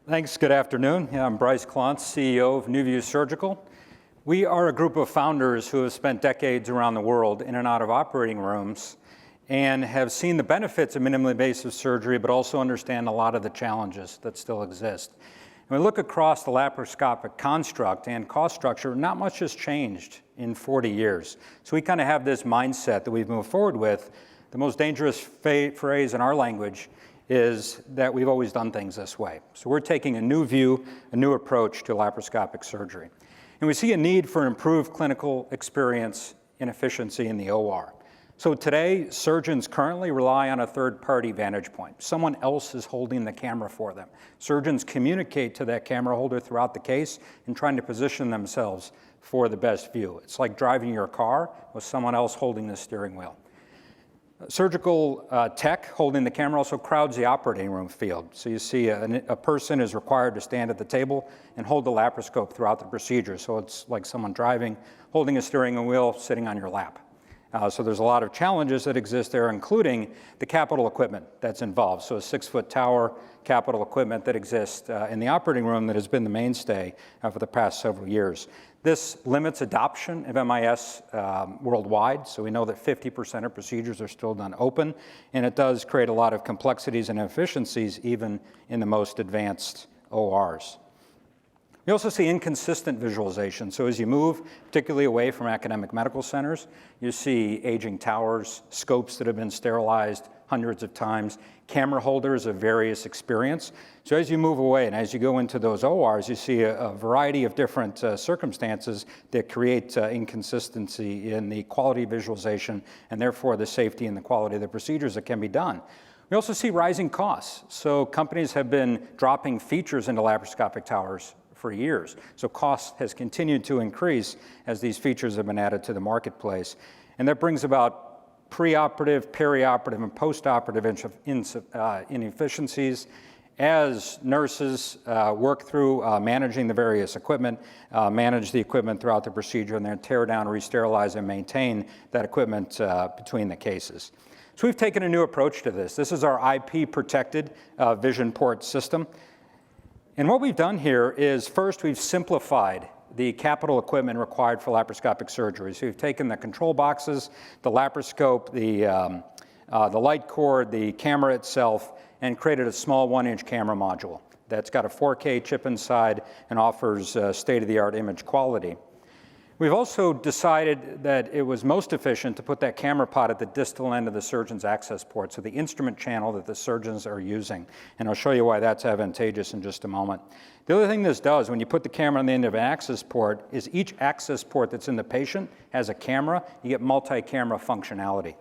Thanks. Good afternoon. I'm Bryce Klontz, CEO of NuView Surgical. We are a group of founders who have spent decades around the world in and out of operating rooms and have seen the benefits of minimally invasive surgery, but also understand a lot of the challenges that still exist. When we look across the laparoscopic construct and cost structure, not much has changed in 40 years. So we kind of have this mindset that we've moved forward with. The most dangerous phrase in our language is that we've always done things this way. So we're taking a new view, a new approach to laparoscopic surgery. And we see a need for improved clinical experience and efficiency in the OR. So today, surgeons currently rely on a third-party vantage point. Someone else is holding the camera for them. Surgeons communicate to that camera holder throughout the case and trying to position themselves for the best view. It's like driving your car with someone else holding the steering wheel. Surgical tech holding the camera also crowds the operating room field. So you see a person is required to stand at the table and hold the laparoscope throughout the procedure. So it's like someone driving, holding a steering wheel, sitting on your lap. So there's a lot of challenges that exist there, including the capital equipment that's involved. So a 6-foot tower, capital equipment that exists in the operating room that has been the mainstay for the past several years. This limits adoption of MIS worldwide. So we know that 50% of procedures are still done open, and it does create a lot of complexities and inefficiencies even in the most advanced ORs. We also see inconsistent visualization. So as you move, particularly away from academic medical centers, you see aging towers, scopes that have been sterilized hundreds of times, camera holders of various experience. So as you move away and as you go into those ORs, you see a variety of different circumstances that create inconsistency in the quality of visualization and therefore the safety and the quality of the procedures that can be done. We also see rising costs. So companies have been dropping features into laparoscopic towers for years. So cost has continued to increase as these features have been added to the marketplace. And that brings about preoperative, perioperative, and postoperative inefficiencies as nurses work through managing the various equipment, manage the equipment throughout the procedure, and then tear down, re-sterilize, and maintain that equipment between the cases. So we've taken a new approach to this. This is our IP-protected vision port system. And what we've done here is, first, we've simplified the capital equipment required for laparoscopic surgery. So we've taken the control boxes, the laparoscope, the light cord, the camera itself, and created a small 1-inch camera module that's got a 4K chip inside and offers state-of-the-art image quality. We've also decided that it was most efficient to put that camera pod at the distal end of the surgeon's access port, so the instrument channel that the surgeons are using. And I'll show you why that's advantageous in just a moment. The other thing this does, when you put the camera on the end of an access port, is each access port that's in the patient has a camera. You get multi-camera functionality.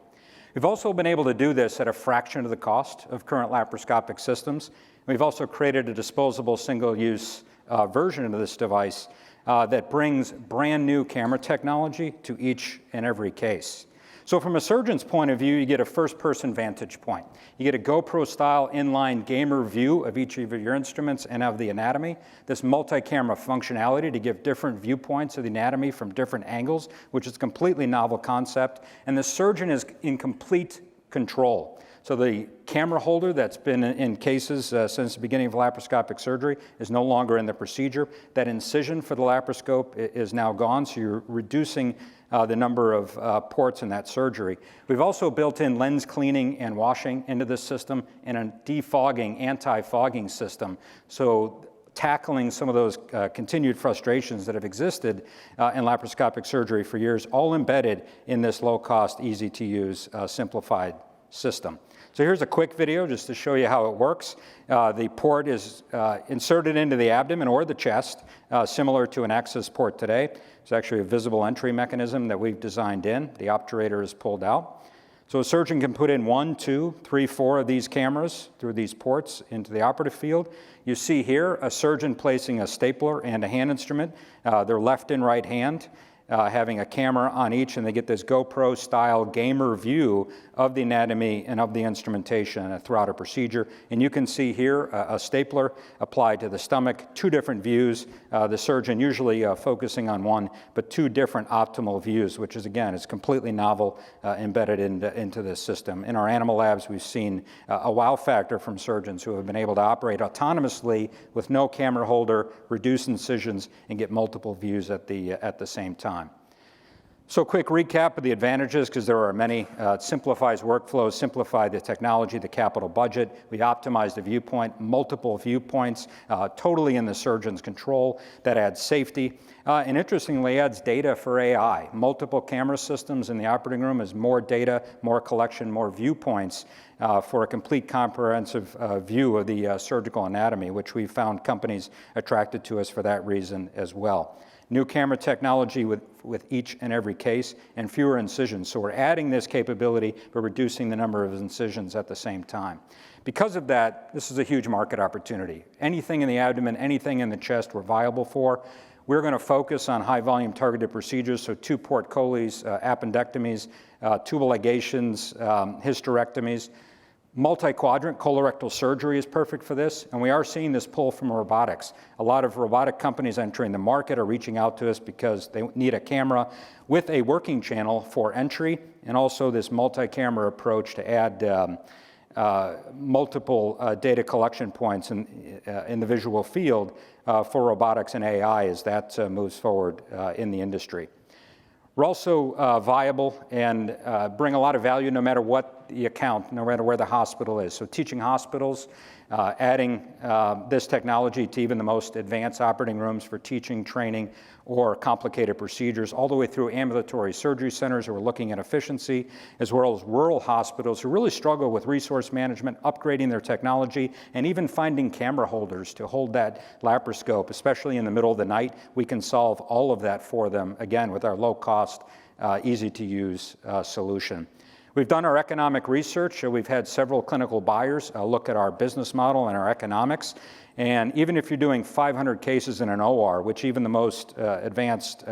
We've also been able to do this at a fraction of the cost of current laparoscopic systems. We've also created a disposable single-use version of this device that brings brand new camera technology to each and every case. So from a surgeon's point of view, you get a first-person vantage point. You get a GoPro-style inline gamer view of each of your instruments and of the anatomy. This multi-camera functionality to give different viewpoints of the anatomy from different angles, which is a completely novel concept. And the surgeon is in complete control. So the camera holder that's been in cases since the beginning of laparoscopic surgery is no longer in the procedure. That incision for the laparoscope is now gone, so you're reducing the number of ports in that surgery. We've also built in lens cleaning and washing into this system and a defogging, anti-fogging system. So tackling some of those continued frustrations that have existed in laparoscopic surgery for years, all embedded in this low-cost, easy-to-use, simplified system. So here's a quick video just to show you how it works. The port is inserted into the abdomen or the chest, similar to an access port today. It's actually a visible entry mechanism that we've designed in. The obturator is pulled out. So a surgeon can put in 1, 2, 3, 4 of these cameras through these ports into the operative field. You see here a surgeon placing a stapler and a hand instrument, their left and right hand. having a camera on each, and they get this GoPro-style gamer view of the anatomy and of the instrumentation throughout a procedure. And you can see here a stapler applied to the stomach, 2 different views, the surgeon usually focusing on one, but 2 different optimal views, which is, again, is completely novel, embedded into this system. In our animal labs, we've seen a wow factor from surgeons who have been able to operate autonomously with no camera holder, reduce incisions, and get multiple views at the same time. So quick recap of the advantages, because there are many. It simplifies workflows, simplify the technology, the capital budget. We optimize the viewpoint, multiple viewpoints, totally in the surgeon's control. That adds safety. And interestingly, adds data for AI. Multiple camera systems in the operating room is more data, more collection, more viewpoints for a complete comprehensive view of the surgical anatomy, which we've found companies attracted to us for that reason as well. New camera technology with each and every case, and fewer incisions. So we're adding this capability, but reducing the number of incisions at the same time. Because of that, this is a huge market opportunity. Anything in the abdomen, anything in the chest we're viable for. We're going to focus on high-volume targeted procedures, so 2-port choles, appendectomies, tubal ligations, hysterectomies. Multi-quadrant colorectal surgery is perfect for this, and we are seeing this pull from robotics. A lot of robotic companies entering the market are reaching out to us because they need a camera with a working channel for entry, and also this multi-camera approach to add multiple data collection points in the visual field for robotics and AI as that moves forward in the industry. We're also viable and bring a lot of value no matter what the account, no matter where the hospital is. So teaching hospitals, adding this technology to even the most advanced operating rooms for teaching, training, or complicated procedures, all the way through ambulatory surgery centers who are looking at efficiency, as well as rural hospitals who really struggle with resource management, upgrading their technology, and even finding camera holders to hold that laparoscope, especially in the middle of the night. We can solve all of that for them, again, with our low-cost, easy-to-use solution. We've done our economic research. We've had several clinical buyers look at our business model and our economics. And even if you're doing 500 cases in an OR, which even the most advanced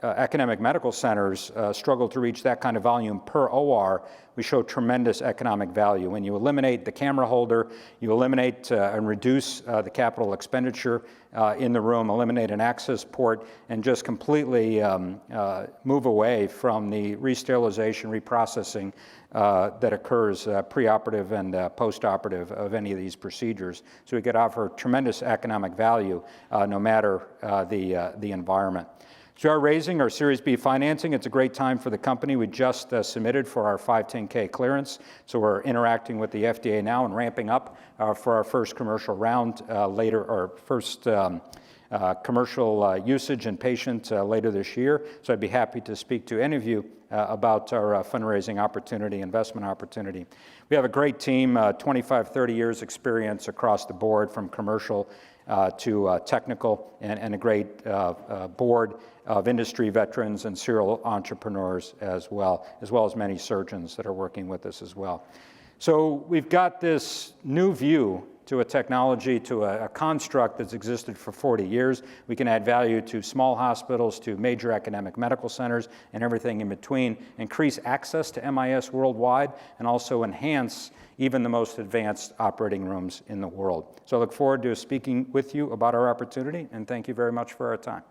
academic medical centers struggle to reach that kind of volume per OR, we show tremendous economic value. When you eliminate the camera holder, you eliminate and reduce the capital expenditure in the room, eliminate an access port, and just completely move away from the re-sterilization, reprocessing that occurs preoperative and postoperative of any of these procedures. So we could offer tremendous economic value no matter the environment. So we are raising our Series B financing. It's a great time for the company. We just submitted for our 510K clearance. So we're interacting with the FDA now and ramping up for our first commercial round later, or first commercial usage in patients later this year. So I'd be happy to speak to any of you about our fundraising opportunity, investment opportunity. We have a great team, 25, 30 years experience across the board, from commercial to technical, and a great board of industry veterans and serial entrepreneurs as well as many surgeons that are working with us as well. So we've got this new view to a technology, to a construct that's existed for 40 years. We can add value to small hospitals, to major academic medical centers, and everything in between, increase access to MIS worldwide, and also enhance even the most advanced operating rooms in the world. So I look forward to speaking with you about our opportunity, and thank you very much for our time.